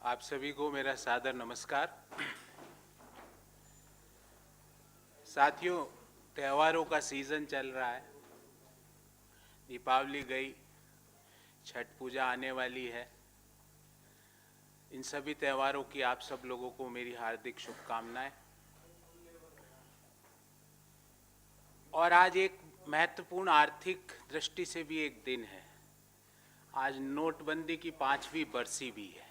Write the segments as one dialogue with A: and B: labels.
A: आप सभी को मेरा सादर नमस्कार। साथियों, त्योहारों का सीजन चल रहा है। दीपावली गई, छठ पूजा आने वाली है। इन सभी त्योहारों की आप सब लोगों को मेरी हार्दिक शुभकामनाएं। और आज एक महत्वपूर्ण आर्थिक दृष्टि से भी एक दिन है। आज नोटबंदी की 5वीं बरसी भी है।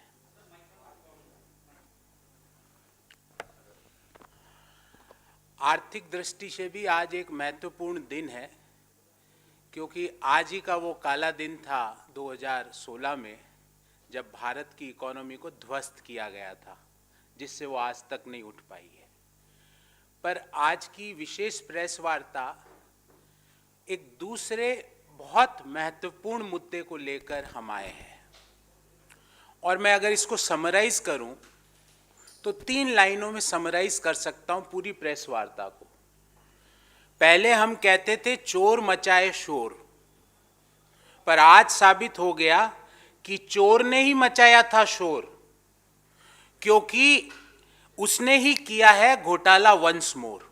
A: आर्थिक दृष्टि से भी आज एक महत्वपूर्ण दिन है, क्योंकि आज ही का वो काला दिन था 2016 में, जब भारत की इकोनॉमी को ध्वस्त किया गया था, जिससे वो आज तक नहीं उठ पाई है। पर आज की विशेष प्रेस वार्ता एक दूसरे बहुत महत्वपूर्ण मुद्दे को लेकर हम आए हैं। और मैं अगर इसको समराइज करूं तो 3 लाइनों में समराइज कर सकता हूं पूरी प्रेस वार्ता को। पहले हम कहते थे चोर मचाए शोर, पर आज साबित हो गया कि चोर ने ही मचाया था शोर, क्योंकि उसने ही किया है घोटाला वंस मोर।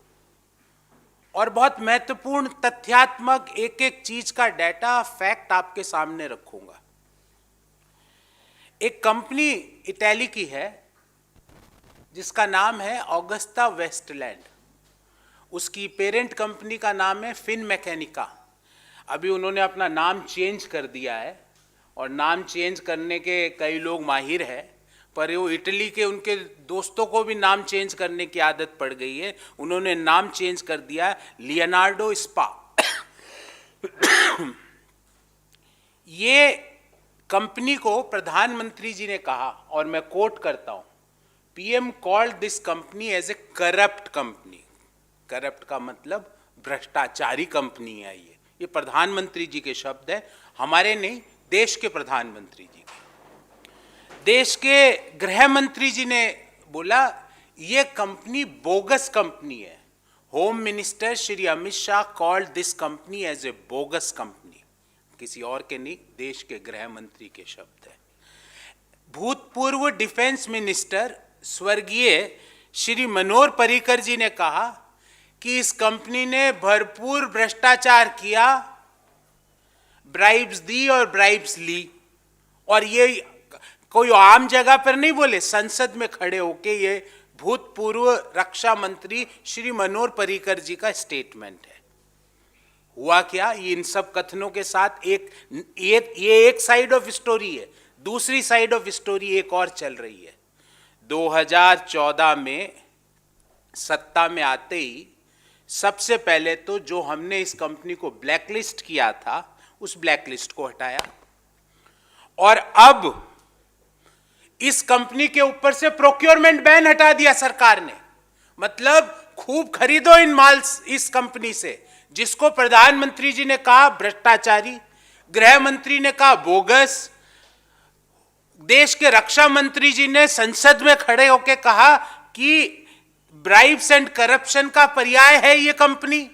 A: और बहुत महत्वपूर्ण तथ्यात्मक एक एक चीज का डाटा फैक्ट आपके सामने रखूंगा। एक कंपनी इटली की है जिसका नाम है ऑगस्टा वेस्टलैंड। उसकी पेरेंट कंपनी का नाम है फिनमैकेनिका। अभी उन्होंने अपना नाम चेंज कर दिया है, और नाम चेंज करने के कई लोग माहिर हैं, पर वो इटली के उनके दोस्तों को भी नाम चेंज करने की आदत पड़ गई है। उन्होंने नाम चेंज कर दिया लियोनार्डो स्पा। ये कंपनी को प्रधानमंत्री जी ने कहा, और मैं कोट करता हूं, PM called this company as a corrupt company. Corrupt का मतलब भ्रष्टाचारी कंपनी है। ये प्रधानमंत्री जी के शब्द है, हमारे नहीं, देश के प्रधानमंत्री जी के। देश के गृह मंत्री जी ने बोला ये कंपनी बोगस कंपनी है। Home minister Shri Amit Shah called this company as a bogus company. किसी और के नहीं, देश के गृह मंत्री के शब्द है। भूतपूर्व डिफेंस मिनिस्टर स्वर्गीय श्री मनोहर पर्रिकर जी ने कहा कि इस कंपनी ने भरपूर भ्रष्टाचार किया, ब्राइब्स दी और ब्राइब्स ली। और ये कोई आम जगह पर नहीं बोले, संसद में खड़े होके ये भूतपूर्व रक्षा मंत्री श्री मनोहर पर्रिकर जी का स्टेटमेंट है। हुआ क्या, ये इन सब कथनों के साथ ये एक साइड ऑफ स्टोरी है। दूसरी साइड ऑफ स्टोरी एक और चल रही है। 2014 में सत्ता में आते ही सबसे पहले तो जो हमने इस कंपनी को ब्लैकलिस्ट किया था, उस ब्लैकलिस्ट को हटाया, और अब इस कंपनी के ऊपर से प्रोक्योरमेंट बैन हटा दिया सरकार ने। मतलब खूब खरीदो इन माल इस कंपनी से, जिसको प्रधानमंत्री जी ने कहा भ्रष्टाचारी, गृह मंत्री ने कहा बोगस, देश के रक्षा मंत्री जी ने संसद में खड़े होकर कहा कि ब्राइब्स एंड करप्शन का पर्याय है ये कंपनी।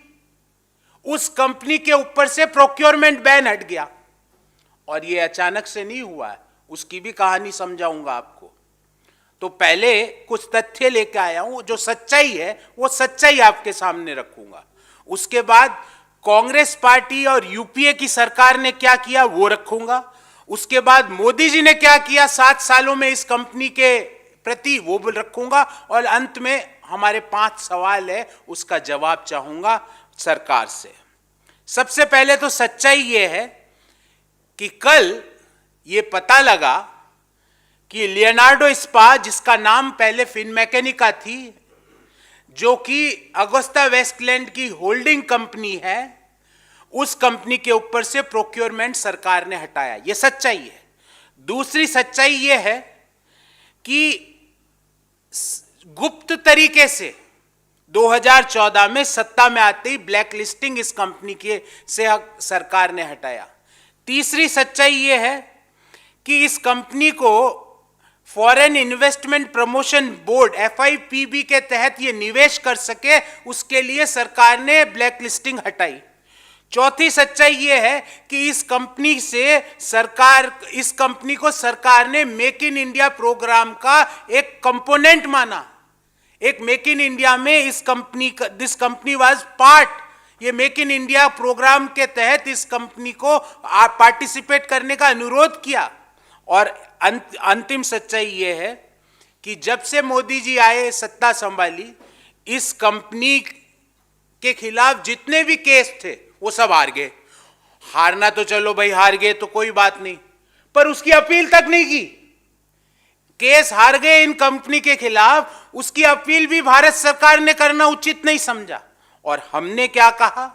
A: उस कंपनी के ऊपर से प्रोक्योरमेंट बैन हट गया। और ये अचानक से नहीं हुआ है, उसकी भी कहानी समझाऊंगा आपको। तो पहले कुछ तथ्य लेके आया हूं, जो सच्चाई है वो सच्चाई आपके सामने रखूंगा। उसके बाद कांग्रेस पार्टी और यूपीए की सरकार ने क्या किया वो रखूंगा। उसके बाद मोदी जी ने क्या किया 7 सालों में इस कंपनी के प्रति, वो भी रखूंगा। और अंत में हमारे 5 सवाल है, उसका जवाब चाहूंगा सरकार से। सबसे पहले तो सच्चाई ये है कि कल ये पता लगा कि लियोनार्डो स्पा, जिसका नाम पहले फिनमैकेनिका थी, जो कि अगुस्टा वेस्टलैंड की होल्डिंग कंपनी है, उस कंपनी के ऊपर से प्रोक्योरमेंट सरकार ने हटाया। यह सच्चाई है। दूसरी सच्चाई यह है कि गुप्त तरीके से 2014 में सत्ता में आते ही ब्लैक लिस्टिंग इस कंपनी के से सरकार ने हटाया। तीसरी सच्चाई यह है कि इस कंपनी को foreign investment promotion board FIPB के तहत ये निवेश कर सके, उसके लिए सरकार ने ब्लैक लिस्टिंग हटाई। चौथी सच्चाई ये है कि इस कंपनी को सरकार ने मेक इन इंडिया प्रोग्राम का एक कंपोनेंट माना। एक मेक इन इंडिया में दिस कंपनी वाज पार्ट, ये मेक इन इंडिया प्रोग्राम के तहत इस कंपनी को पार्टिसिपेट करने का अनुरोध किया। और अंतिम सच्चाई ये है कि जब से मोदी जी आए, सत्ता संभाली, इस कंपनी के खिलाफ जितने भी केस थे वो सब हार गए। हारना तो चलो भाई, हार गए तो कोई बात नहीं, पर उसकी अपील तक नहीं की। केस हार गए इन कंपनी के खिलाफ, उसकी अपील भी भारत सरकार ने करना उचित नहीं समझा। और हमने क्या कहा?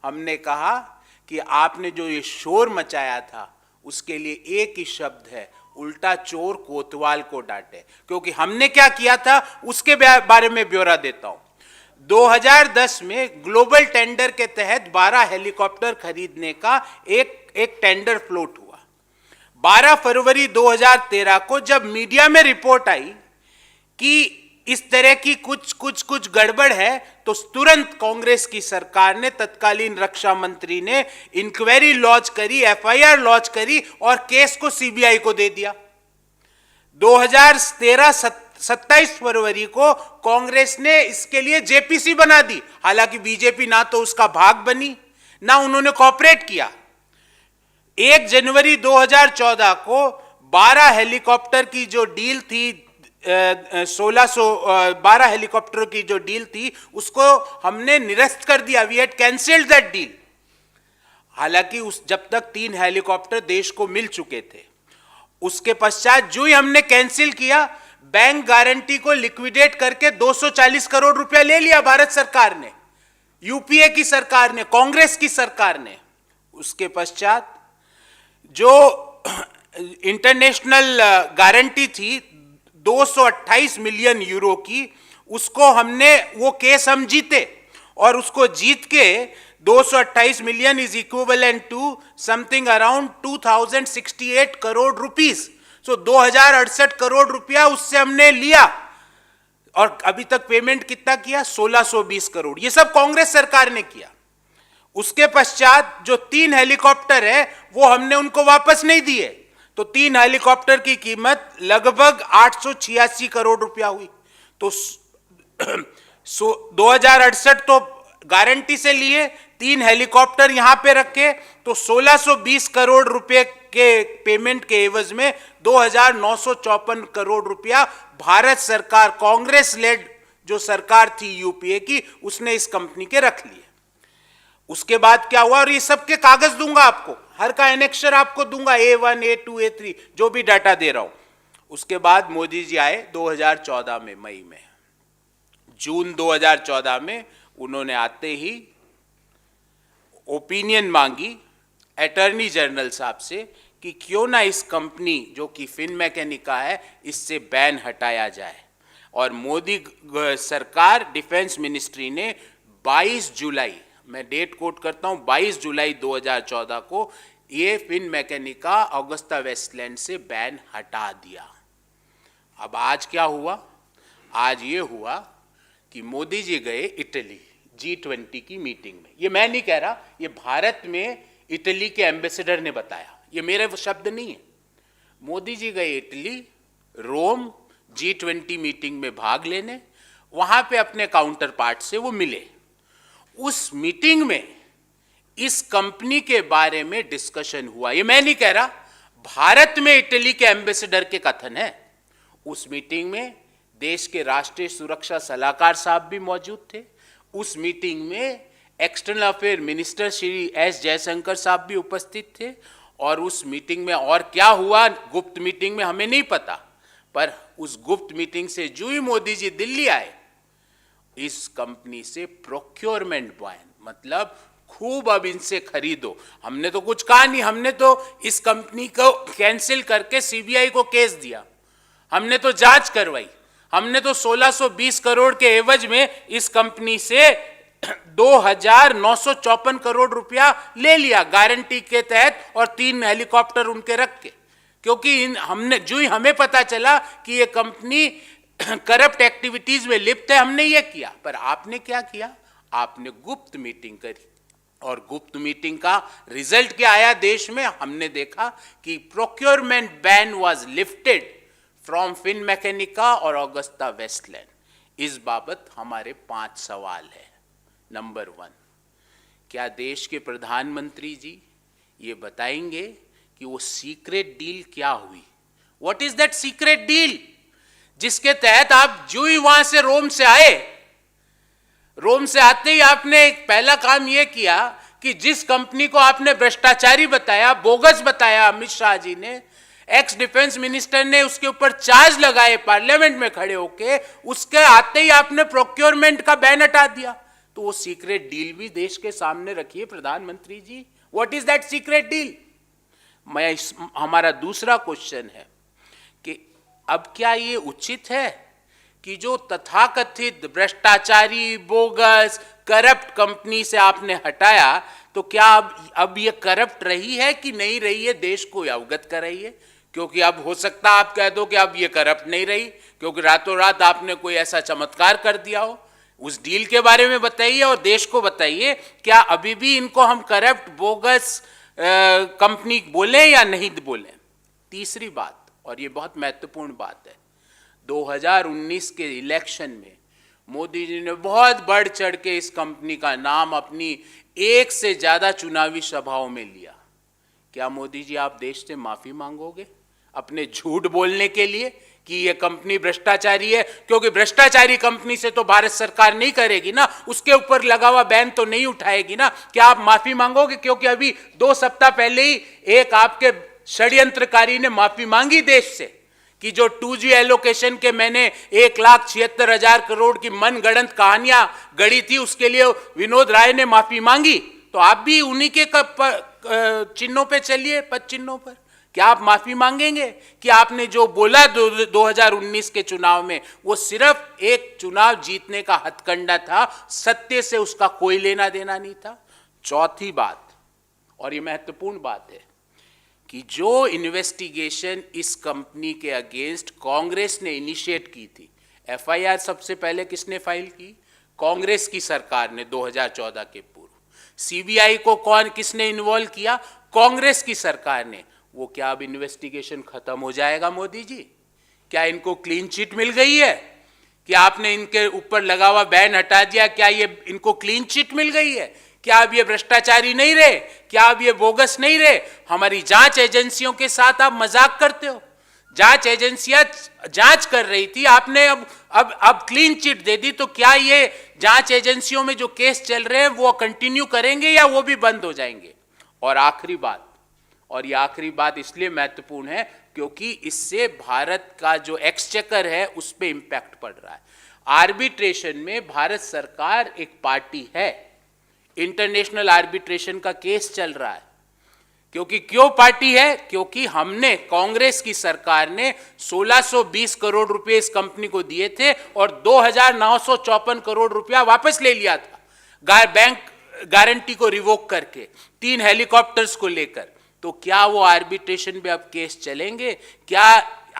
A: हमने कहा कि आपने जो ये शोर मचाया था उसके लिए एक ही शब्द है, उल्टा चोर कोतवाल को डांटे। क्योंकि हमने क्या किया था उसके बारे में ब्यौरा देता हूं। 2010 में ग्लोबल टेंडर के तहत 12 हेलीकॉप्टर खरीदने का एक टेंडर फ्लोट हुआ। 12 फरवरी 2013 को जब मीडिया में रिपोर्ट आई कि इस तरह की कुछ गड़बड़ है, तो तुरंत कांग्रेस की सरकार ने, तत्कालीन रक्षा मंत्री ने इंक्वायरी लॉन्च करी, एफआईआर लॉन्च करी और केस को सीबीआई को दे दिया। 2013 27 फरवरी को कांग्रेस ने इसके लिए जेपीसी बना दी। हालांकि बीजेपी ना तो उसका भाग बनी, ना उन्होंने कोऑपरेट किया। 1 जनवरी 2014 को 12 हेलीकॉप्टर की जो डील थी, 12 हेलीकॉप्टरों की जो डील थी, उसको हमने निरस्त कर दिया। We had cancelled that deal. हालांकि जब तक 3 हेलीकॉप्टर देश को मिल चुके थे, उसके पश्चात जो ही हमने कैंसिल किया, बैंक गारंटी को लिक्विडेट करके 240 करोड़ रुपया ले लिया भारत सरकार ने, यूपीए की सरकार ने, कांग्रेस की सरकार ने। उसके पश्चात जो इंटरनेशनल गारंटी थी 228 मिलियन यूरो की, उसको हमने, वो केस हम जीते और उसको जीत के 228 million is equivalent to something around 2068 crore rupees. So 2068 crore रुपया उससे हमने लिया और अभी तक पेमेंट कितना किया? 1620 करोड़। ये सब कांग्रेस सरकार ने किया। उसके पश्चात जो 3 हेलीकॉप्टर है वो हमने उनको वापस नहीं दिए, तो 3 हेलीकॉप्टर की कीमत लगभग 886 करोड़ रुपया हुई। तो 2068 तो गारंटी से लिए, 3 हेलीकॉप्टर यहां पे रखे, तो 1620 करोड़ रुपए के पेमेंट के एवज में 2954 करोड़ रुपया भारत सरकार, कांग्रेस लेड जो सरकार थी यूपीए की, उसने इस कंपनी के रख लिए। उसके बाद क्या हुआ, और ये सब के कागज दूंगा आपको, हर का एनेक्शर आपको दूंगा, A1, A2, A3, जो भी डाटा दे रहा हूं। उसके बाद मोदी जी आए 2014 में, मई में, जून 2014 में उन्होंने आते ही ओपिनियन मांगी अटॉर्नी जनरल साहब से कि क्यों ना इस कंपनी जो कि फिनमैकेनिका है, इससे बैन हटाया जाए। और मोदी सरकार, डिफेंस मिनिस्ट्री ने 22 जुलाई, मैं डेट कोट करता हूं, 22 जुलाई 2014 को ये फिनमैकेनिका ऑगस्टा वेस्टलैंड से बैन हटा दिया। अब आज क्या हुआ? आज ये हुआ कि मोदी जी गए इटली G20 की मीटिंग में। ये मैं नहीं कह रहा, ये भारत में इटली के एम्बेसडर ने बताया, ये मेरे शब्द नहीं है। मोदी जी गए इटली, रोम, G20 मीटिंग में भाग लेने, वहां पे अपने काउंटर पार्ट से वो मिले। उस मीटिंग में इस कंपनी के बारे में डिस्कशन हुआ। ये मैं नहीं कह रहा, भारत में इटली के एम्बेसडर के कथन है। उस मीटिंग में देश के राष्ट्रीय सुरक्षा सलाहकार साहब भी मौजूद थे। उस मीटिंग में external affair minister Shri S Jaishankar साहब भी उपस्थित थे। और उस मीटिंग में और क्या हुआ, गुप्त मीटिंग में हमें नहीं पता, पर उस गुप्त मीटिंग से जो ही मोदी जी दिल्ली आए, इस कंपनी से प्रोक्योरमेंट बैन, मतलब खूब अब इनसे खरीदो। हमने तो कुछ कहा नहीं, हमने तो इस कंपनी को कैंसिल करके सीबीआई को केस दिया, हमने तो जांच करवाई, हमने तो 1620 करोड़ के एवज में इस कंपनी से 2954 करोड़ रुपया ले लिया गारंटी के तहत, और 3 हेलीकॉप्टर उनके रख के। क्योंकि हमने जो ही हमें पता चला कि ये कंपनी करप्ट एक्टिविटीज में लिप्त है, हमने ये किया। पर आपने क्या किया? आपने गुप्त मीटिंग करी, और गुप्त मीटिंग का रिजल्ट क्या आया देश में? हमने देखा कि procurement ban was lifted from Finmeccanica और ऑगस्टा वेस्टलैंड। इस बाबत हमारे 5 सवाल है। नंबर 1, क्या देश के प्रधानमंत्री जी ये बताएंगे कि वो सीक्रेट डील क्या हुई? What is that secret deal जिसके तहत आप जो ही वहां से रोम से आए, रोम से आते ही आपने पहला काम यह किया कि जिस कंपनी को आपने भ्रष्टाचारी बताया, बोगस बताया अमित शाह जी ने, एक्स डिफेंस मिनिस्टर ने उसके ऊपर चार्ज लगाए पार्लियामेंट में खड़े होके, उसके आते ही आपने प्रोक्योरमेंट का बैन हटा दिया। तो वो सीक्रेट डील भी देश के सामने रखिए प्रधानमंत्री ji. What is that secret deal? हमारा दूसरा क्वेश्चन है कि अब क्या ये उचित है कि जो तथाकथित भ्रष्टाचारी, बोगस, करप्ट कंपनी से आपने हटाया, तो क्या अब ये करप्ट रही है कि नहीं रही है, देश को अवगत कराइए। क्योंकि अब हो सकता है आप कह दो कि अब ये करप्ट नहीं रही, क्योंकि रातों रात आपने कोई ऐसा चमत्कार कर दिया हो। उस डील के बारे में बताइए और देश को बताइए, क्या अभी भी इनको हम करप्ट, बोगस कंपनी बोले या नहीं बोले। तीसरी बात, और ये बहुत महत्वपूर्ण बात है, 2019 के इलेक्शन में मोदी जी ने बहुत बढ़ चढ़ के इस कंपनी का नाम अपनी 1 से ज्यादा चुनावी सभाओं में लिया। क्या मोदी जी आप देश से माफी मांगोगे अपने झूठ बोलने के लिए कि यह कंपनी भ्रष्टाचारी है? क्योंकि भ्रष्टाचारी कंपनी से तो भारत सरकार नहीं करेगी ना, उसके ऊपर लगा हुआ बैन तो नहीं उठाएगी ना। क्या आप माफी मांगोगे? क्योंकि अभी 2 सप्ताह पहले ही एक आपके षड्यंत्रकारी ने माफी मांगी देश से कि जो 2G एलोकेशन के मैंने 1,76,000 करोड़ की मनगढ़ंत कहानियां गढ़ी थी, उसके लिए विनोद राय ने माफी मांगी। तो आप भी उन्हीं के चिन्हों पे चलिए, पद चिन्हों पर। क्या आप माफी मांगेंगे कि आपने जो बोला 2019 के चुनाव में, वो सिर्फ एक चुनाव जीतने का हथकंडा था, सत्य से उसका कोई लेना देना नहीं था। चौथी बात, और ये महत्वपूर्ण बात है, कि जो इन्वेस्टिगेशन इस कंपनी के अगेंस्ट कांग्रेस ने इनिशिएट की थी, FIR सबसे पहले किसने फाइल की? कांग्रेस की सरकार ने 2014 के पूर्व। CBI को किसने इन्वॉल्व किया? कांग्रेस की सरकार ने। वो क्या अब इन्वेस्टिगेशन खत्म हो जाएगा मोदी जी? क्या इनको क्लीन चिट मिल गई है कि आपने इनके ऊपर लगा हुआ बैन हटा दिया? क्या ये इनको क्लीन चिट मिल गई है? क्या अब ये भ्रष्टाचारी नहीं रहे? क्या अब ये बोगस नहीं रहे? हमारी जांच एजेंसियों के साथ आप मजाक करते हो। जांच एजेंसियां जांच कर रही थी, आपने अब क्लीन चिट दे दी, तो क्या ये जांच एजेंसियों में जो केस चल रहे हैं वो कंटिन्यू करेंगे या वो भी बंद हो जाएंगे? और आखिरी बात, और ये आखिरी बात इसलिए महत्वपूर्ण है क्योंकि इससे भारत का जो एक्सचेकर है उस पर इंपैक्ट पड़ रहा है। आर्बिट्रेशन में भारत सरकार एक पार्टी है, इंटरनेशनल आर्बिट्रेशन का केस चल रहा है। क्योंकि क्यों पार्टी है? क्योंकि हमने, कांग्रेस की सरकार ने 1620 करोड़ रुपए इस कंपनी को दिए थे और 2954 करोड़ रुपया वापस ले लिया था बैंक गारंटी को रिवोक करके, 3 हेलीकॉप्टर्स को लेकर। तो क्या वो आर्बिट्रेशन में अब केस चलेंगे? क्या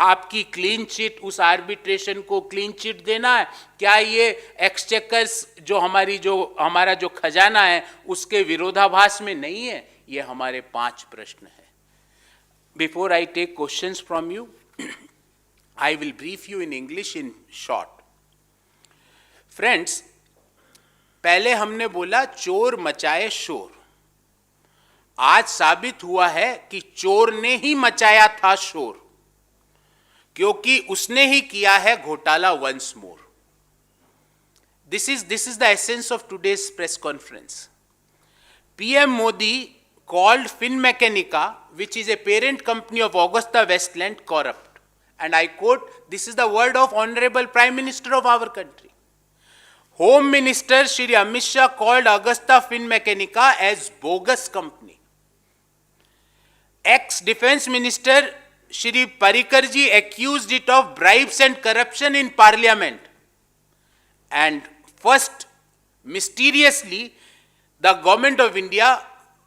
A: आपकी क्लीन चिट, उस आर्बिट्रेशन को क्लीन चिट देना है? क्या ये एक्सचेकर्स जो हमारा जो खजाना है उसके विरोधाभास में नहीं है? ये हमारे 5 प्रश्न है। Before I take questions from you, I will brief you in English in short. Friends, पहले हमने बोला चोर मचाए शोर। आज साबित हुआ है कि चोर ने ही मचाया था शोर, क्योंकि उसने ही किया है घोटाला once more. This is the essence of today's press conference. PM Modi called Finmeccanica, which is a parent company of Augusta Westland, corrupt. And I quote, this is the word of Honorable Prime Minister of our country. Home Minister Shri Amit Shah called Augusta Finmeccanica as bogus company. Ex-Defense Minister Shri Parrikar ji accused it of bribes and corruption in Parliament. And first, mysteriously, the government of India,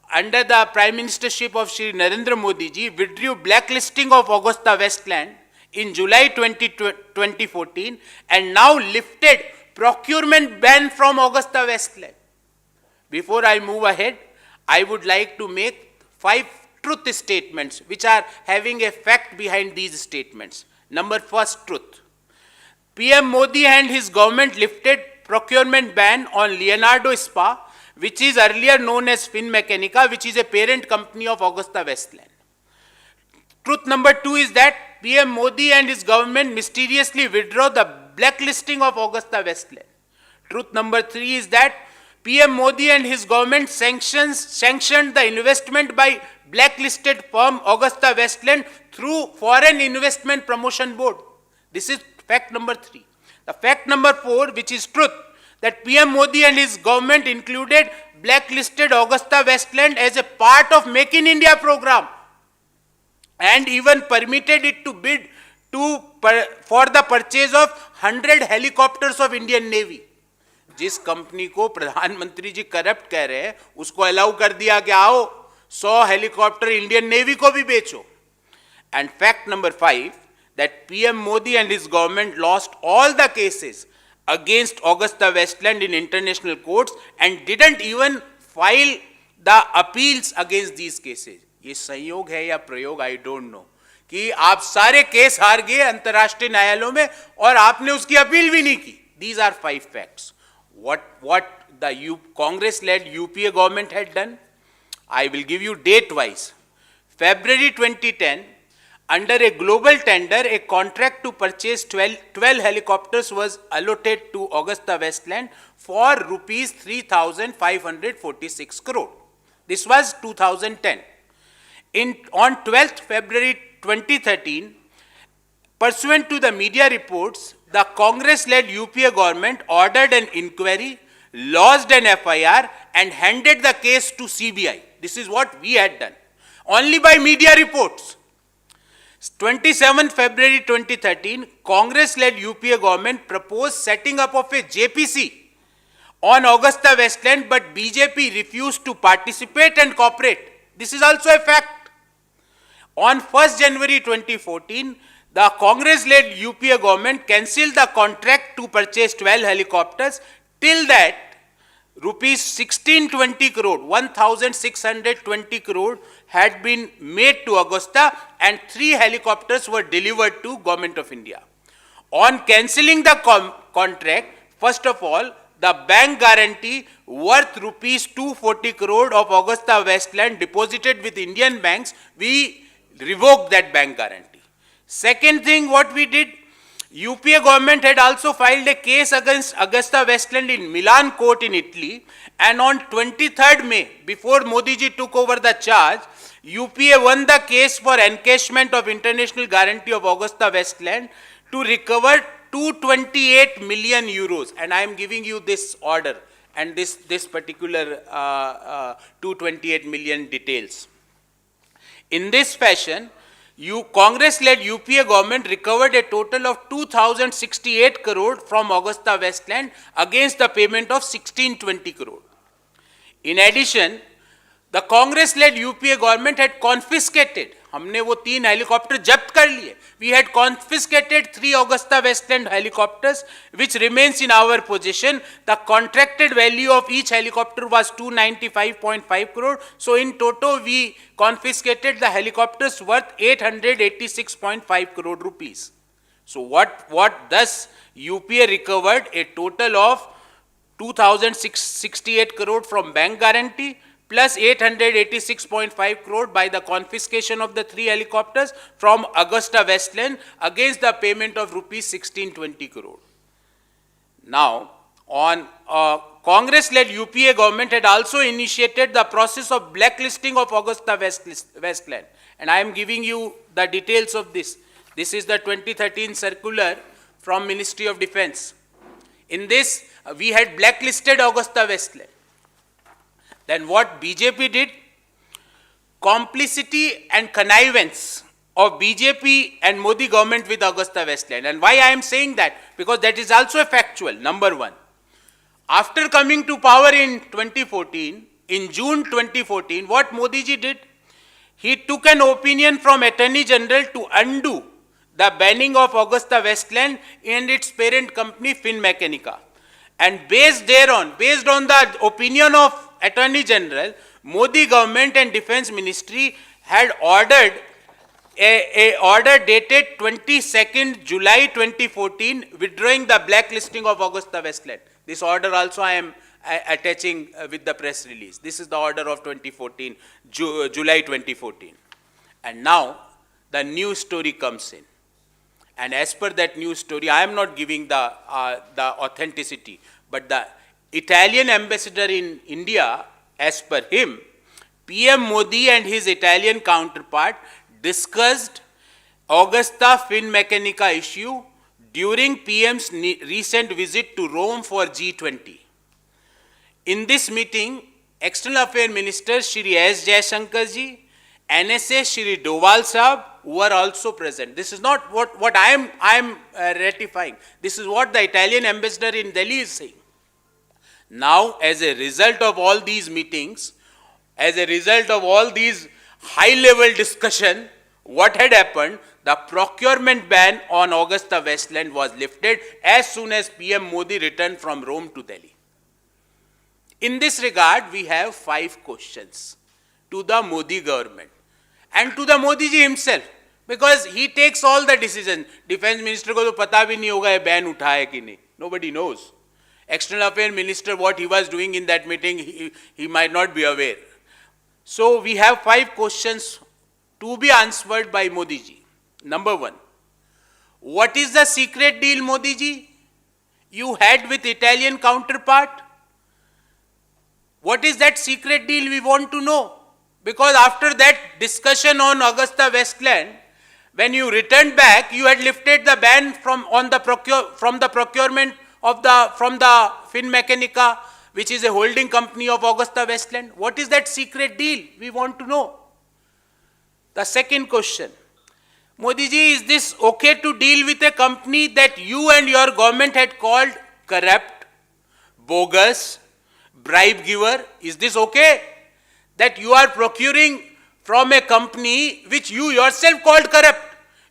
A: under the Prime Ministership of Shri Narendra Modi ji, withdrew blacklisting of Augusta Westland in July 2014 and now lifted procurement ban from Augusta Westland. Before I move ahead, I would like to make 5 truth statements which are having a fact behind these statements. Number first truth. PM Modi and his government lifted procurement ban on Leonardo Spa, which is earlier known as Finmeccanica, which is a parent company of Augusta Westland. Truth number 2 is that PM Modi and his government mysteriously withdraw the blacklisting of Augusta Westland. Truth number 3 is that PM Modi and his government sanctioned the investment by blacklisted firm Augusta Westland through Foreign Investment Promotion Board. This is fact number 3. The fact number 4, which is truth, that PM Modi and his government included blacklisted Augusta Westland as a part of Make in India program and even permitted it to bid for the purchase of 100 helicopters of Indian Navy. जिस company को प्रधानमंत्री जी corrupt कह रहे हैं उसको allow कर दिया कि आओ 100 हेलीकॉप्टर इंडियन नेवी को भी बेचो. And fact number 5, that PM Modi and his government lost all the cases against Augusta Westland in international courts and didn't even file the appeals against these cases. ये संयोग है या प्रयोग, I don't know, कि आप सारे case हार गए अंतर्राष्ट्रीय न्यायालयों में और आपने उसकी अपील भी नहीं की. These are 5 facts. What the Congress-led UPA government had done, I will give you date-wise. February 2010, under a global tender, a contract to purchase 12 helicopters was allotted to Augusta Westland for rupees 3,546 crore. This was 2010. On 12th February 2013, pursuant to the media reports, the Congress-led UPA government ordered an inquiry, lodged an FIR, and handed the case to CBI. This is what we had done. Only by media reports. 27 February 2013, Congress-led UPA government proposed setting up of a JPC on Augusta Westland, but BJP refused to participate and cooperate. This is also a fact. On 1st January 2014, the Congress-led UPA government cancelled the contract to purchase 12 helicopters. Till that, rupees 1620 crore, 1620 crore had been made to Augusta and 3 helicopters were delivered to Government of India. On cancelling the contract, first of all, the bank guarantee worth rupees 240 crore of Augusta Westland deposited with Indian banks, we revoked that bank guarantee. Second thing what we did, UPA government had also filed a case against Augusta Westland in Milan court in Italy, and on 23rd May, before Modi ji took over the charge, UPA won the case for encashment of international guarantee of Augusta Westland to recover 228 million euros. And I am giving you this order and this particular 228 million details. In this fashion, Congress-led UPA government recovered a total of 2,068 crore from Augusta Westland against the payment of 1620 crore. In addition, the Congress-led UPA government had confiscated, हमने वो 3 helicopter जब्त कर लिए. We had confiscated 3 Augusta Westland helicopters, which remains in our possession. The contracted value of each helicopter was 295.5 crore. So in total, we confiscated the helicopters worth 886.5 crore rupees. So what thus UPA recovered a total of 2,068 crore from bank guarantee, plus 886.5 crore by the confiscation of the 3 helicopters from Augusta Westland against the payment of rupees 1620 crore. Now, on Congress-led UPA government had also initiated the process of blacklisting of Augusta Westland. And I am giving you the details of this. This is the 2013 circular from Ministry of Defense. In this, we had blacklisted Augusta Westland. Then what BJP did? Complicity and connivance of BJP and Modi government with Augusta Westland. And why I am saying that? Because that is also a factual, number one. After coming to power in 2014, in June 2014, what Modi ji did? He took an opinion from Attorney General to undo the banning of Augusta Westland and its parent company Finmeccanica. And based on the opinion of Attorney General, Modi government and Defense Ministry had ordered a order dated 22nd July 2014 withdrawing the blacklisting of Augusta Westland. This order also I am attaching with the press release. This is the order of 2014, July 2014. And now the new story comes in. And as per that news story, I am not giving the authenticity, but the Italian ambassador in India, as per him, PM Modi and his Italian counterpart discussed Augusta Finmeccanica issue during PM's recent visit to Rome for G20. In this meeting, External Affairs Minister Shri S. Jaishankar ji, NSA Shri Doval Sahab were also present. This is not what I am ratifying. This is what the Italian ambassador in Delhi is saying. Now, as a result of all these meetings, as a result of all these high-level discussion, what had happened? The procurement ban on Augusta Westland was lifted as soon as PM Modi returned from Rome to Delhi. In this regard, we have 5 questions to the Modi government and to the Modi ji himself, because he takes all the decisions. Defense Minister को तो पता भी नहीं होगा ये ban उठा है कि नहीं. Nobody knows. External Affairs Minister, what he was doing in that meeting, he might not be aware. So we have 5 questions to be answered by Modi ji. Number 1, what is the secret deal, Modi ji, you had with Italian counterpart? What is that secret deal? We want to know. Because after that discussion on Augusta Westland, when you returned back, you had lifted the ban from the procurement of from the Finmeccanica, which is a holding company of Augusta Westland. What is that secret deal? We want to know. The second question, Modi ji, is this okay to deal with a company that you and your government had called corrupt, bogus, bribe giver? Is this okay? That you are procuring from a company which you yourself called corrupt,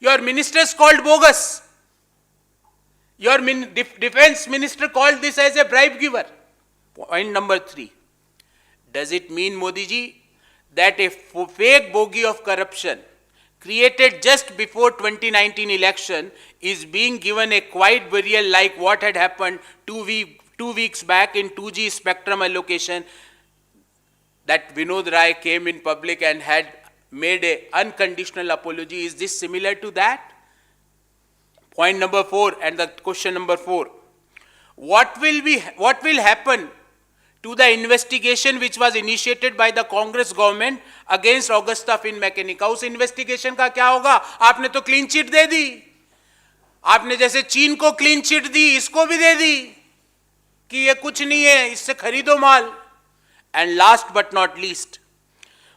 A: your ministers called bogus, your defense minister called this as a bribe giver. Point number 3, does it mean, Modi ji, that a fake bogey of corruption created just before 2019 election is being given a quiet burial like what had happened 2 weeks back in 2G spectrum allocation, that Vinod Rai came in public and had made an unconditional apology? Is this similar to that? Point number 4, and the question number 4, what will happen to the investigation which was initiated by the Congress government against Augusta Finmeccanica? उस investigation का क्या होगा? आपने तो clean sheet दे दी. आपने जैसे चीन को clean sheet दी, इसको भी दे दी कि ये कुछ नहीं है, इससे खरीदो माल. And last but not least,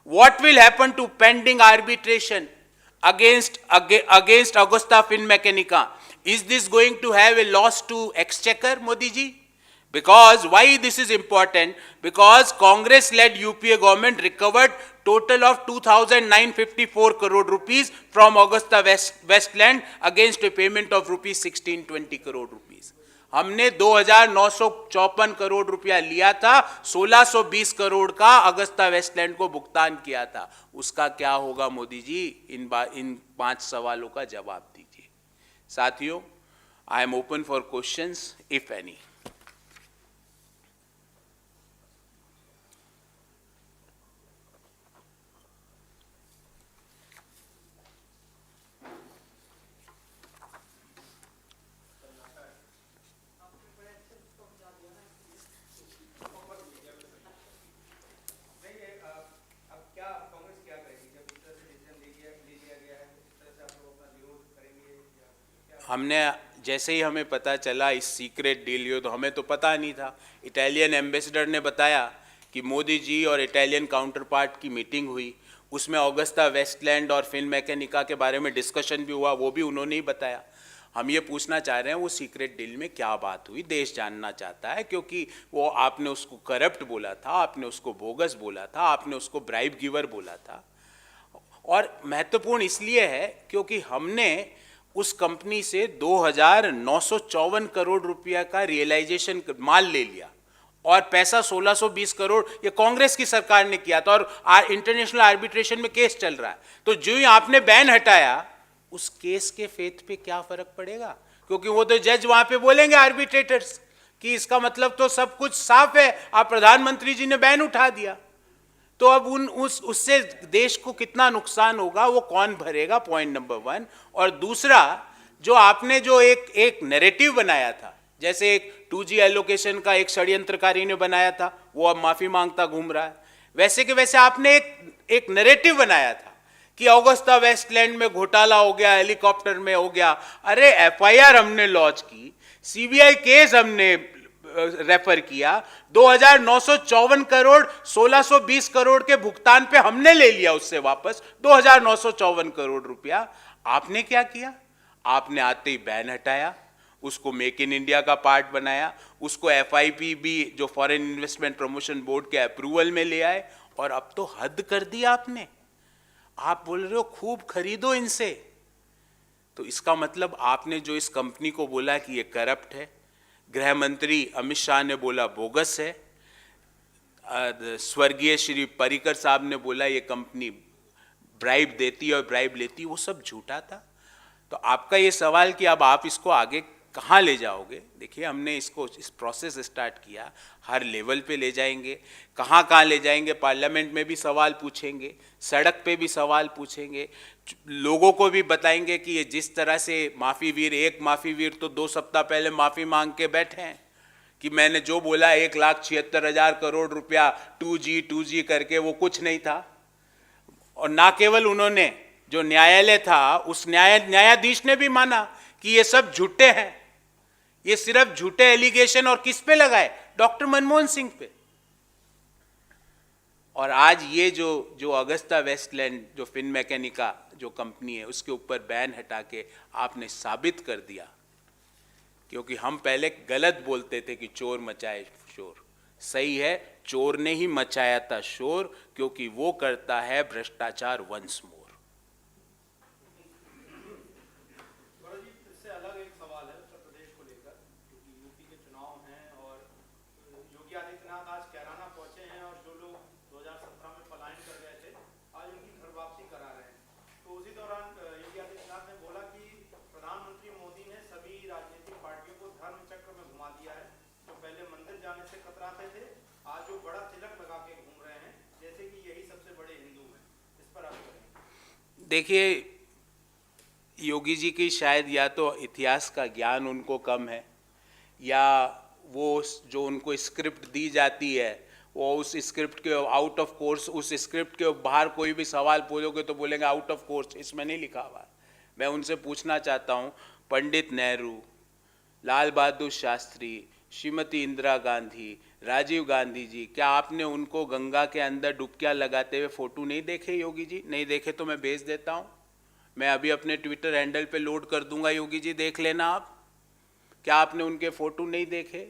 A: what will happen to pending arbitration against Augusta Finmeccanica? Is this going to have a loss to Exchequer, Modi ji? Because why this is important? Because Congress-led UPA government recovered total of 2,954 crore rupees from Augusta Westland against a payment of rupees 1620 crore rupees. हमने 2,954 करोड़ रुपया लिया था, 1,620 करोड़ का Agusta Westland को भुगतान किया था. उसका क्या होगा मोदी जी? इन 5 सवालों का जवाब दीजिए. साथियों, I am open for questions if any. हमने जैसे ही हमें पता चला इस सीक्रेट डील हो, तो हमें तो पता नहीं था. इटालियन एम्बेसडर ने बताया कि मोदी जी और इटालियन काउंटर पार्ट की मीटिंग हुई, उसमें ऑगस्टा वेस्टलैंड और फिनमेकेनिका के बारे में डिस्कशन भी हुआ, वो भी उन्होंने ही बताया. हम ये पूछना चाह रहे हैं वो सीक्रेट डील में क्या बात हुई, देश जानना चाहता है. क्योंकि वो आपने उसको करप्ट बोला था, आपने उसको बोगस बोला था, आपने उसको ब्राइब गिवर बोला था. और महत्वपूर्ण इसलिए है क्योंकि हमने उस कंपनी से 2,954 करोड़ रुपया का रियलाइजेशन माल ले लिया और पैसा 1620 करोड़ ये कांग्रेस की सरकार ने किया था और इंटरनेशनल आर्बिट्रेशन में केस चल रहा है। तो जो ही आपने बैन हटाया उस केस के फेथ पे क्या फर्क पड़ेगा, क्योंकि वो तो जज वहां पे बोलेंगे आर्बिट्रेटर्स कि इसका मतलब तो सब कुछ साफ है, आप प्रधानमंत्री जी ने बैन उठा दिया। तो अब उससे देश को कितना नुकसान होगा वो कौन भरेगा, पॉइंट नंबर 1। और दूसरा, जो आपने जो एक नैरेटिव बनाया था, जैसे एक 2G एलोकेशन का एक षड्यंत्रकारी ने बनाया था, वो अब माफी मांगता घूम रहा है, वैसे के वैसे आपने एक नैरेटिव बनाया था कि ऑगस्टा वेस्टलैंड में घोटाला हो गया, हेलीकॉप्टर में हो गया। अरे FIR हमने लॉन्च की, CBI केस हमने रेफर किया, 2954 करोड़ 1620 करोड़ के भुगतान पे हमने ले लिया उससे वापस 2954 करोड़ रुपया। आपने क्या किया? आपने आते ही बैन हटाया, उसको मेक इन इंडिया का पार्ट बनाया, उसको FIPB जो फॉरेन इन्वेस्टमेंट प्रमोशन बोर्ड के अप्रूवल में ले आए, और अब तो हद कर दिया आपने। आप बोल रहे हो खूब खरीदो इनसे, तो इसका मतलब आपने जो इस कंपनी को बोला कि ये करप्ट है, गृह मंत्री अमित शाह ने बोला बोगस है, स्वर्गीय श्री पर्रिकर साहब ने बोला ये कंपनी ब्राइब देती है और ब्राइब लेती है, वो सब झूठा था। तो आपका ये सवाल कि अब आप इसको आगे कहाँ ले जाओगे, देखिए हमने इसको इस प्रोसेस स्टार्ट किया, हर लेवल पे ले जाएंगे, कहाँ कहाँ ले जाएंगे, पार्लियामेंट में भी सवाल पूछेंगे, सड़क पे भी सवाल पूछेंगे, लोगों को भी बताएंगे कि ये जिस तरह से माफ़ी वीर, एक माफ़ी वीर तो 2 सप्ताह पहले माफ़ी मांग के बैठे हैं कि मैंने जो बोला 1,76,000 करोड़ रुपया 2G करके वो कुछ नहीं था। और ना केवल उन्होंने, जो न्यायालय था उस न्यायाधीश ने भी माना कि ये सब झूठे हैं, ये सिर्फ झूठे एलिगेशन, और किस पे लगाए? डॉक्टर मनमोहन सिंह पे। और आज ये जो अगस्ता वेस्टलैंड जो फिन मैकेनिका जो कंपनी है उसके ऊपर बैन हटा के आपने साबित कर दिया, क्योंकि हम पहले गलत बोलते थे कि चोर मचाए शोर, सही है चोर ने ही मचाया था शोर, क्योंकि वो करता है भ्रष्टाचार वंस मोर। देखिए, योगी जी की शायद या तो इतिहास का ज्ञान उनको कम है, या वो जो उनको स्क्रिप्ट दी जाती है वो उस स्क्रिप्ट के आउट ऑफ कोर्स, उस स्क्रिप्ट के बाहर कोई भी सवाल पूछोगे तो बोलेंगे आउट ऑफ कोर्स, इसमें नहीं लिखा हुआ। मैं उनसे पूछना चाहता हूँ, पंडित नेहरू, लाल बहादुर शास्त्री, श्रीमती इंदिरा गांधी, राजीव गांधी जी, क्या आपने उनको गंगा के अंदर डुबकियां लगाते हुए फोटो नहीं देखे? योगी जी नहीं देखे तो मैं भेज देता हूं, मैं अभी अपने ट्विटर हैंडल पे लोड कर दूंगा, योगी जी देख लेना आप। क्या आपने उनके फोटो नहीं देखे?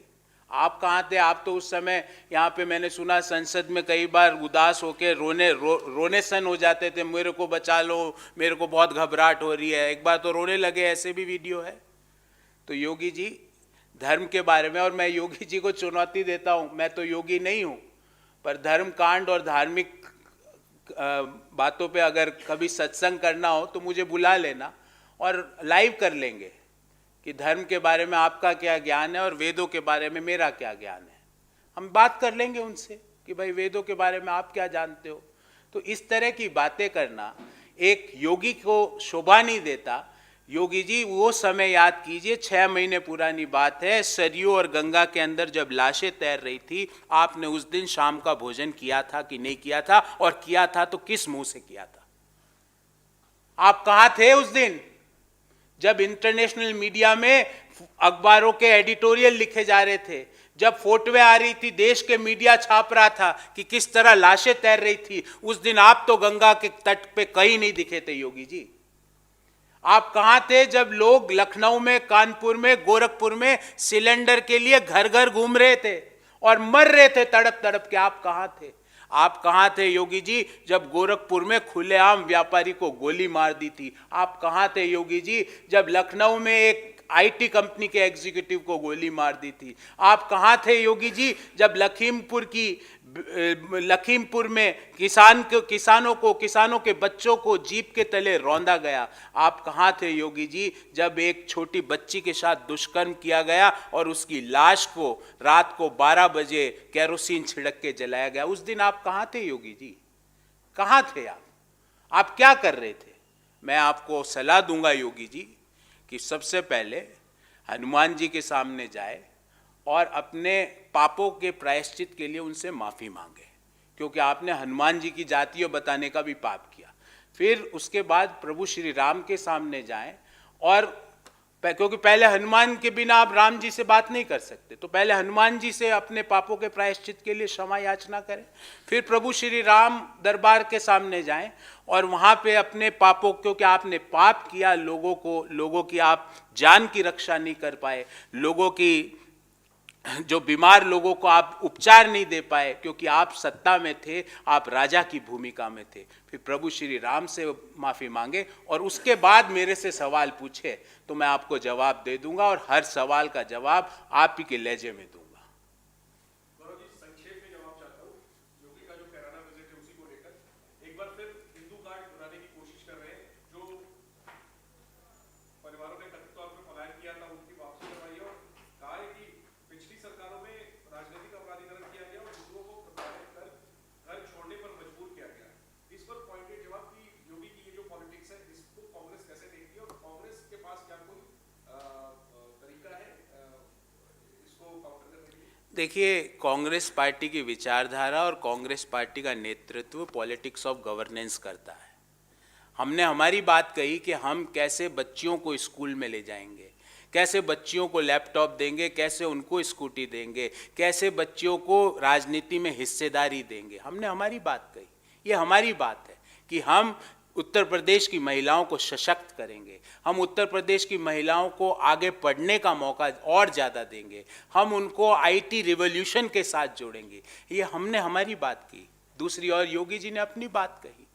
A: आप कहाँ थे? आप तो उस समय यहाँ पे मैंने सुना संसद में कई बार उदास होकर रोने सन हो जाते थे, मेरे को बचा लो, मेरे को बहुत घबराहट हो रही है, एक बार तो रोने लगे, ऐसे भी वीडियो है। तो योगी जी धर्म के बारे में, और मैं योगी जी को चुनौती देता हूं, मैं तो योगी नहीं हूं, पर धर्म कांड और धार्मिक बातों पे अगर कभी सत्संग करना हो तो मुझे बुला लेना और लाइव कर लेंगे कि धर्म के बारे में आपका क्या ज्ञान है और वेदों के बारे में मेरा क्या ज्ञान है। हम बात कर लेंगे उनसे कि भाई वेदों के बारे में आप क्या जानते हो। तो इस तरह की बातें करना एक योगी को शोभा नहीं देता। योगी जी वो समय याद कीजिए, 6 महीने पुरानी बात है, सरयू और गंगा के अंदर जब लाशें तैर रही थी, आपने उस दिन शाम का भोजन किया था कि नहीं किया था, और किया था तो किस मुंह से किया था? आप कहां थे उस दिन जब इंटरनेशनल मीडिया में अखबारों के एडिटोरियल लिखे जा रहे थे, जब फोटोएं आ रही थी, देश के मीडिया छाप रहा था कि किस तरह लाशें तैर रही थी? उस दिन आप तो गंगा के तट पे कहीं नहीं दिखे थे योगी जी। आप कहां थे जब लोग लखनऊ में, कानपुर में, गोरखपुर में सिलेंडर के लिए घर घर घूम रहे थे और मर रहे थे तड़प तड़प के? आप कहां थे? आप कहां थे योगी जी जब गोरखपुर में खुलेआम व्यापारी को गोली मार दी थी? आप कहां थे योगी जी जब लखनऊ में एक आईटी कंपनी के एग्जीक्यूटिव को गोली मार दी थी। आप कहाँ थे योगी जी जब लखीमपुर में किसानों के बच्चों को जीप के तले रौंदा गया? आप कहाँ थे योगी जी जब एक छोटी बच्ची के साथ दुष्कर्म किया गया और उसकी लाश को रात को 12 बजे केरोसिन छिड़क के जलाया गया? उस दिन आप कहाँ थे योगी जी? कहाँ थे आप क्या कर रहे थे? मैं आपको सलाह दूंगा योगी जी कि सबसे पहले हनुमान जी के सामने जाए और अपने पापों के प्रायश्चित के लिए उनसे माफ़ी मांगे, क्योंकि आपने हनुमान जी की जातियों बताने का भी पाप किया। फिर उसके बाद प्रभु श्री राम के सामने जाएं और क्योंकि पहले हनुमान के बिना आप राम जी से बात नहीं कर सकते, तो पहले हनुमान जी से अपने पापों के प्रायश्चित के लिए क्षमा याचना करें। फिर प्रभु श्री राम दरबार के सामने जाएं और वहाँ पे अपने पापों, क्योंकि आपने पाप किया, लोगों की आप जान की रक्षा नहीं कर पाए, लोगों की जो बीमार लोगों को आप उपचार नहीं दे पाए, क्योंकि आप सत्ता में थे, आप राजा की भूमिका में थे। फिर प्रभु श्री राम से माफ़ी मांगे और उसके बाद मेरे से सवाल पूछे तो मैं आपको जवाब दे दूंगा और हर सवाल का जवाब आप ही के लहजे में दूंगा।
B: संक्षेप में जवाब चाहता हूं, योगी का जो कैराना विजिट है उसी को लेकर एक बार फिर हिंदू कार्ड बनाने की कोशिश कर रहे हैं। जो परिवारों ने कथित तौर पर पलायन किया था उनकी वापसी करवाई और कहा है कि पिछली सरकारों में राजनीतिक अपराधीकरण किया गया और हिंदुओं को प्रताड़ित कर घर छोड़ने पर मजबूर किया गया। इस पर पॉइंटेड जवाब कि योगी की ये जो पॉलिटिक्स है इसको कांग्रेस कैसे देखती है और कांग्रेस के पास क्या कोई तरीका है इसको काउंटर करने के लिए?
A: देखिए, कांग्रेस पार्टी की विचारधारा और कांग्रेस पार्टी का नेतृत्व पॉलिटिक्स ऑफ गवर्नेंस करता है। हमने हमारी बात कही कि हम कैसे बच्चियों को स्कूल में ले जाएंगे, कैसे बच्चियों को लैपटॉप देंगे, कैसे उनको स्कूटी देंगे, कैसे बच्चियों को राजनीति में हिस्सेदारी देंगे। हमने हमारी बात कही, ये हमारी बात है कि हम उत्तर प्रदेश की महिलाओं को सशक्त करेंगे, हम उत्तर प्रदेश की महिलाओं को आगे पढ़ने का मौका और ज़्यादा देंगे, हम उनको आईटी रिवॉल्यूशन के साथ जोड़ेंगे। ये हमने हमारी बात की। दूसरी ओर योगी जी ने अपनी बात कही।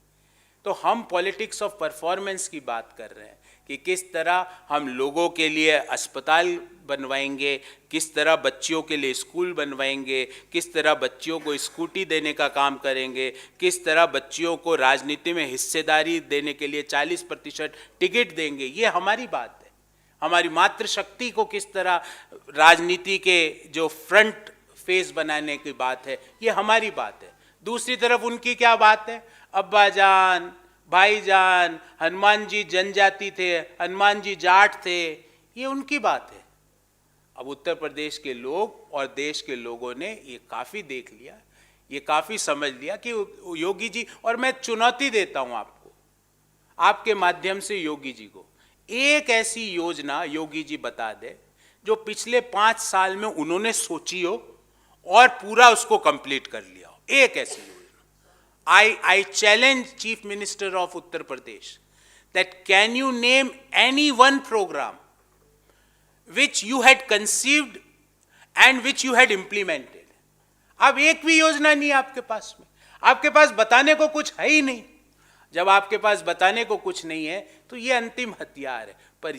A: तो हम पॉलिटिक्स ऑफ परफॉर्मेंस की बात कर रहे हैं कि किस तरह हम लोगों के लिए अस्पताल बनवाएंगे, किस तरह बच्चियों के लिए स्कूल बनवाएंगे, किस तरह बच्चियों को स्कूटी देने का काम करेंगे, किस तरह बच्चियों को राजनीति में हिस्सेदारी देने के लिए 40% टिकट देंगे। ये हमारी बात है। हमारी मातृशक्ति को किस तरह राजनीति के जो फ्रंट फेस बनाने की बात है, ये हमारी बात है। दूसरी तरफ उनकी क्या बात है? अब्बा जान, भाईजान, हनुमान जी जनजाति थे, हनुमान जी जाट थे, ये उनकी बात है। अब उत्तर प्रदेश के लोग और देश के लोगों ने ये काफ़ी देख लिया, ये काफ़ी समझ लिया कि योगी जी, और मैं चुनौती देता हूँ आपको, आपके माध्यम से योगी जी को, एक ऐसी योजना योगी जी बता दे जो पिछले 5 साल में उन्होंने सोची हो और पूरा उसको कंप्लीट कर लिया हो। एक ऐसी योजना। I challenge Chief Minister of Uttar Pradesh that can you name any one program which you had conceived and which you had implemented? अब एक भी योजना नहीं आपके पास में, आपके पास बताने को कुछ है ही नहीं। जब आपके पास बताने को कुछ नहीं है तो ये अंतिम हथियार है। पर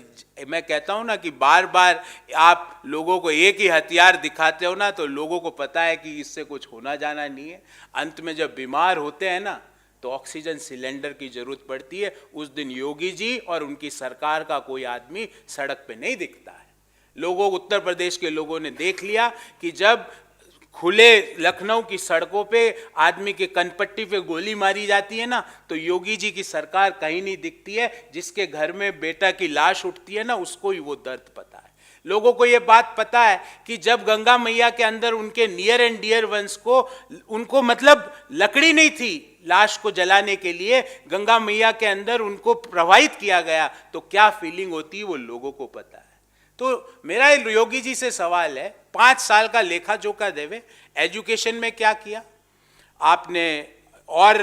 A: मैं कहता हूं ना कि बार बार आप लोगों को एक ही हथियार दिखाते हो ना, तो लोगों को पता है कि इससे कुछ होना जाना नहीं है। अंत में जब बीमार होते हैं ना तो ऑक्सीजन सिलेंडर की जरूरत पड़ती है। उस दिन योगी जी और उनकी सरकार का कोई आदमी सड़क पे नहीं दिखता है। लोगों, उत्तर प्रदेश के लोगों ने देख लिया कि जब खुले लखनऊ की सड़कों पे आदमी के कनपट्टी पे गोली मारी जाती है ना, तो योगी जी की सरकार कहीं नहीं दिखती है। जिसके घर में बेटा की लाश उठती है ना, उसको ही वो दर्द पता है। लोगों को ये बात पता है कि जब गंगा मैया के अंदर उनके नियर एंड डियर वंस को, उनको मतलब लकड़ी नहीं थी लाश को जलाने के लिए, गंगा मैया के अंदर उनको प्रवाहित किया गया, तो क्या फीलिंग होती है वो लोगों को पता है। तो मेरा योगी जी से सवाल है, 5 साल का लेखा जोखा देवे। एजुकेशन में क्या किया आपने, और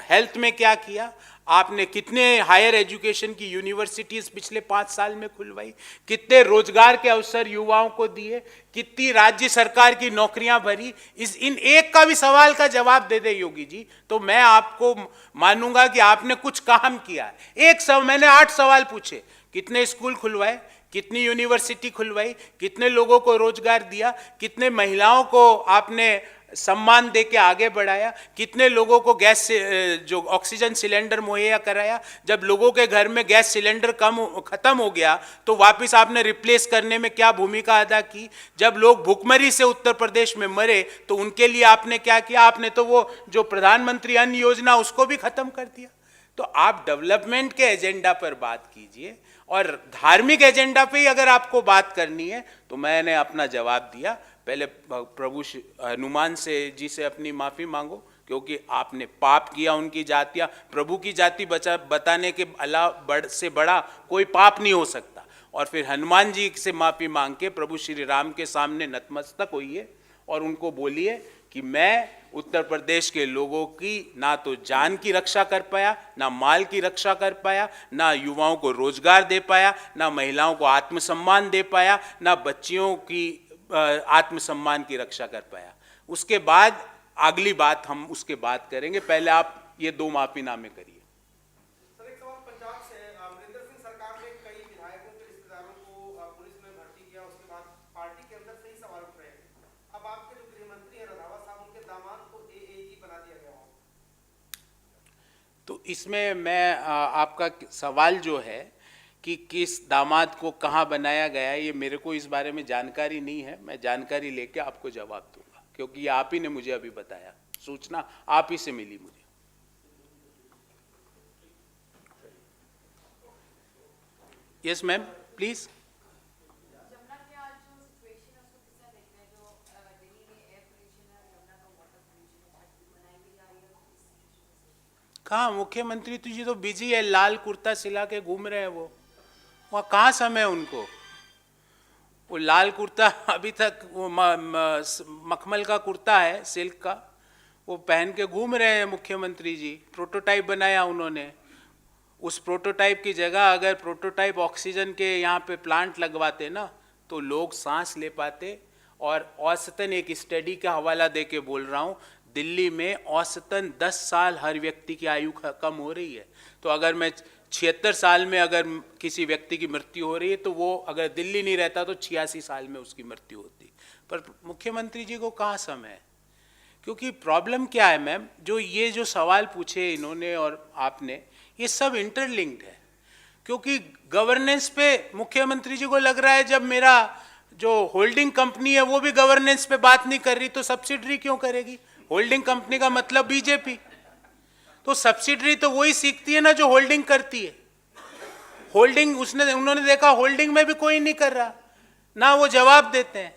A: हेल्थ में क्या किया आपने, कितने हायर एजुकेशन की यूनिवर्सिटीज पिछले 5 साल में खुलवाई, कितने रोजगार के अवसर युवाओं को दिए, कितनी राज्य सरकार की नौकरियां भरी। इन एक का भी सवाल का जवाब दे दे योगी जी, तो मैं आपको मानूंगा कि आपने कुछ काम किया है। मैंने 8 सवाल पूछे कितने स्कूल खुलवाए, कितनी यूनिवर्सिटी खुलवाई, कितने लोगों को रोजगार दिया, कितने महिलाओं को आपने सम्मान दे के आगे बढ़ाया, कितने लोगों को गैस जो ऑक्सीजन सिलेंडर मुहैया कराया। जब लोगों के घर में गैस सिलेंडर खत्म हो गया तो वापस आपने रिप्लेस करने में क्या भूमिका अदा की। जब लोग भूखमरी से उत्तर प्रदेश में मरे तो उनके लिए आपने क्या किया? आपने तो वो जो प्रधानमंत्री अन्न योजना उसको भी खत्म कर दिया। तो आप डेवलपमेंट के एजेंडा पर बात कीजिए, और धार्मिक एजेंडा पे ही अगर आपको बात करनी है तो मैंने अपना जवाब दिया। पहले प्रभु हनुमान जी से अपनी माफी मांगो, क्योंकि आपने पाप किया उनकी जातियां। प्रभु की जाति बताने के अलावा से बड़ा कोई पाप नहीं हो सकता। और फिर हनुमान जी से माफी मांग के प्रभु श्री राम के सामने नतमस्तक होइए और उनको बोलिए कि मैं उत्तर प्रदेश के लोगों की ना तो जान की रक्षा कर पाया, ना माल की रक्षा कर पाया, ना युवाओं को रोजगार दे पाया, ना महिलाओं को आत्मसम्मान दे पाया, ना बच्चियों की आत्मसम्मान की रक्षा कर पाया। उसके बाद अगली बात हम उसके बाद करेंगे, पहले आप ये 2 माफीनामे करिए।
B: सर एक सवाल पंजाब से है। अमरिंदर सिंह सरकार ने कई विधायकों के रिश्तेदारों को पुलिस में भर्ती किया, उसके बाद पार्टी के अंदर से ही सवाल उठ रहे हैं। अब आपके जो गृह मंत्री हैं रंधावा साहब, उनके दामाद को एएजी बना दिया गया हो।
A: तो इसमें मैं आपका सवाल जो है कि किस दामाद को कहाँ बनाया गया है, ये मेरे को इस बारे में जानकारी नहीं है। मैं जानकारी लेके आपको जवाब दूंगा, क्योंकि आप ही ने मुझे अभी बताया, सूचना आप ही से मिली मुझे। Yes ma'am, please. कहाँ मुख्यमंत्री तुझे तो बिजी है, लाल कुर्ता सिला के घूम रहे हैं वो, वहाँ कहाँ समय उनको? वो लाल कुर्ता अभी तक वो मखमल का कुर्ता है, सिल्क का, वो पहन के घूम रहे हैं मुख्यमंत्री जी। प्रोटोटाइप बनाया उन्होंने। उस प्रोटोटाइप की जगह अगर प्रोटोटाइप ऑक्सीजन के यहाँ पे प्लांट लगवाते ना तो लोग सांस ले पाते। और औसतन एक स्टडी का हवाला दे के बोल रहा हूँ, दिल्ली में औसतन 10 साल हर व्यक्ति की आयु कम हो रही है। तो अगर मैं 76 साल में अगर किसी व्यक्ति की मृत्यु हो रही है तो वो अगर दिल्ली नहीं रहता तो 86 साल में उसकी मृत्यु होती। पर मुख्यमंत्री जी को कहाँ समय है? क्योंकि प्रॉब्लम क्या है मैम, जो ये जो सवाल पूछे इन्होंने और आपने, ये सब इंटरलिंक्ड है। क्योंकि गवर्नेंस पे मुख्यमंत्री जी को लग रहा है जब मेरा जो होल्डिंग कंपनी है वो भी गवर्नेंस पे बात नहीं कर रही तो सब्सिडरी क्यों करेगी? होल्डिंग कंपनी का मतलब बीजेपी, तो सब्सिडरी तो वही सीखती है ना जो होल्डिंग करती है। होल्डिंग उन्होंने देखा होल्डिंग में भी कोई नहीं कर रहा, ना वो जवाब देते हैं।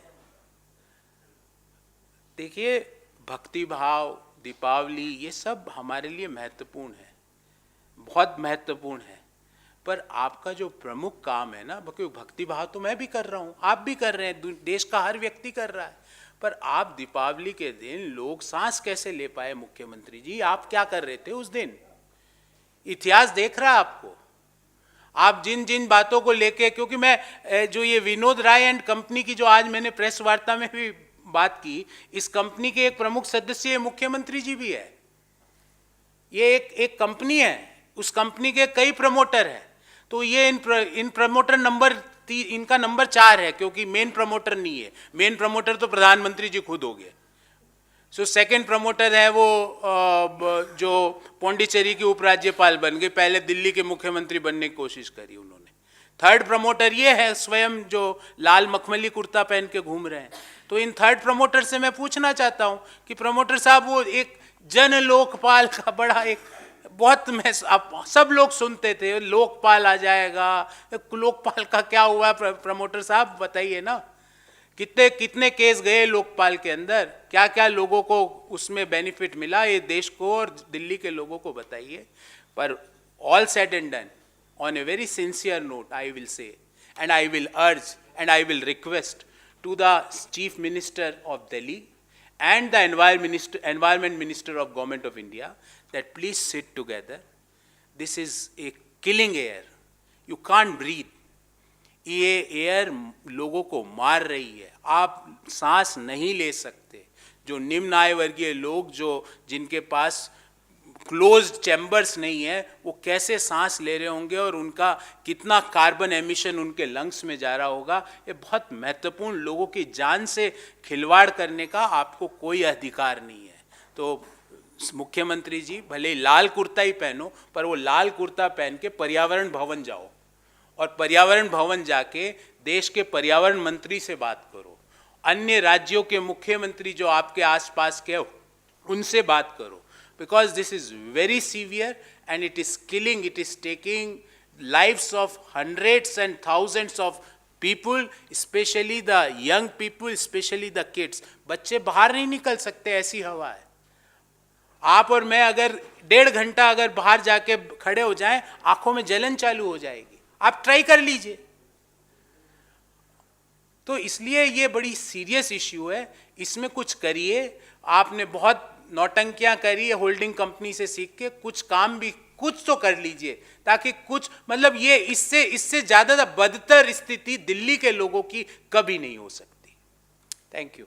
A: देखिए, भक्ति भाव, दीपावली, ये सब हमारे लिए महत्वपूर्ण है, बहुत महत्वपूर्ण है। पर आपका जो प्रमुख काम है ना, क्योंकि भक्ति भाव तो मैं भी कर रहा हूँ, आप भी कर रहे हैं, देश का हर व्यक्ति कर रहा है। पर आप दीपावली के दिन लोग सांस कैसे ले पाए? मुख्यमंत्री जी आप क्या कर रहे थे उस दिन? इतिहास देख रहा है आपको। आप जिन जिन बातों को लेके, क्योंकि मैं जो ये विनोद राय एंड कंपनी की जो आज मैंने प्रेस वार्ता में भी बात की, इस कंपनी के एक प्रमुख सदस्य मुख्यमंत्री जी भी है। ये एक कंपनी है, उस कंपनी के कई प्रमोटर हैं। तो ये इन प्रमोटर इनका नंबर 4 है, क्योंकि मेन प्रमोटर नहीं है। मेन प्रमोटर तो प्रधानमंत्री जी खुद हो गए। सो सेकंड प्रमोटर है वो जो पौंडीचेरी के उपराज्यपाल बन गए, पहले दिल्ली के मुख्यमंत्री बनने की कोशिश करी उन्होंने। थर्ड प्रमोटर ये है स्वयं जो लाल मखमली कुर्ता पहन के घूम रहे हैं। तो इन थर्ड प्रमोटर से मैं पूछना चाहता हूं कि प्रमोटर साहब, वो एक जन लोकपाल का बड़ा एक बहुत सब लोग सुनते थे लोकपाल आ जाएगा, लोकपाल का क्या हुआ? प्रमोटर साहब बताइए ना, कितने केस गए लोकपाल के अंदर, क्या क्या लोगों को उसमें बेनिफिट मिला, ये देश को और दिल्ली के लोगों को बताइए। पर all said and done, on a very sincere note, I will say, and I will urge and I will request to the Chief Minister of Delhi and the Environment Minister of Government of India that please sit together. This is a killing air. You can't breathe. ये air लोगों को मार रही है, आप सांस नहीं ले सकते। जो निम्न आय वर्गीय लोग, जो जिनके पास क्लोज्ड चैम्बर्स नहीं है, वो कैसे सांस ले रहे होंगे और उनका कितना कार्बन एमिशन उनके लंग्स में जा रहा होगा, ये बहुत महत्वपूर्ण। लोगों की जान से खिलवाड़ करने का आपको कोई अधिकार नहीं है। तो मुख्यमंत्री जी भले ही लाल कुर्ता ही पहनो, पर वो लाल कुर्ता पहन के पर्यावरण भवन जाओ और पर्यावरण भवन जाके देश के पर्यावरण मंत्री से बात करो, अन्य राज्यों के मुख्यमंत्री जो आपके आसपास के उनसे बात करो, because this is very severe and it is killing, it is taking lives of hundreds and thousands of people, especially the young people, especially the kids. बच्चे बाहर नहीं निकल सकते, ऐसी हवा है। आप और मैं अगर 1.5 घंटा अगर बाहर जाके खड़े हो जाएं, आंखों में जलन चालू हो जाएगी। आप ट्राई कर लीजिए। तो इसलिए ये बड़ी सीरियस इश्यू है, इसमें कुछ करिए। आपने बहुत नौटंकियां करी है होल्डिंग कंपनी से सीख के, कुछ काम भी कुछ तो कर लीजिए, ताकि कुछ मतलब ये इससे ज्यादा बदतर स्थिति दिल्ली के लोगों की कभी नहीं हो सकती। Thank you.